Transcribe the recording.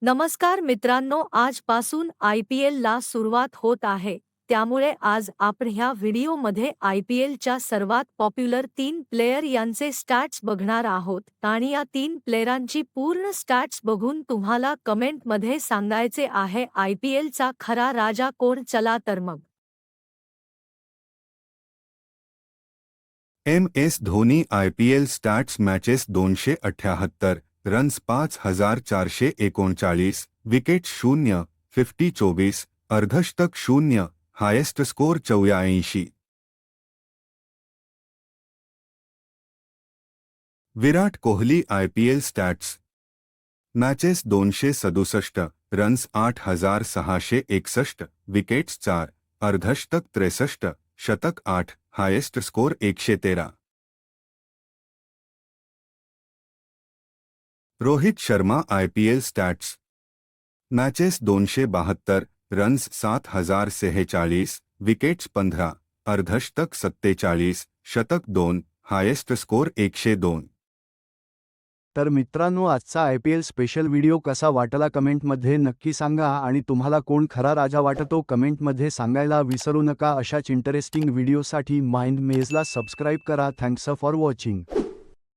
नमस्कार मित्रांनो, आजपासून IPL ला सुरुवात होत आहे. त्यामुळे आज आपण ह्या व्हिडिओमध्ये IPLच्या सर्वात पॉप्युलर 3 प्लेयर यांचे स्टॅट्स बघणार आहोत आणि या 3 प्लेयरांची पूर्ण स्टॅट्स बघून तुम्हाला कमेंटमध्ये सांगायचे आहे IPLचा खरा राजा कोण. चला तर मग. MS Dhoni IPL stats matches 278 runs 5439 wicket 0 24 अर्धशतक 0 highest score 84. Virat Kohli IPL stats matches 267 runs 8661 wickets 4 अर्धशतक 63 शतक 8 highest score 113. Rohit Sharma IPL stats matches 272 runs 7046 wickets 15 अर्धशतक 47 शतक 2 हायेस्ट स्कोर 102. तर मित्रांनो, आजचा IPL स्पेशल व्हिडिओ कसा वाटला कमेंटमध्ये नक्की सांगा आणि तुम्हाला कोण खरा राजा वाटतो कमेंटमध्ये सांगायला विसरू नका. अशाच इंटरेस्टिंग व्हिडिओसाठी माइंड मेजला सबस्क्राइब करा. Thanks for watching.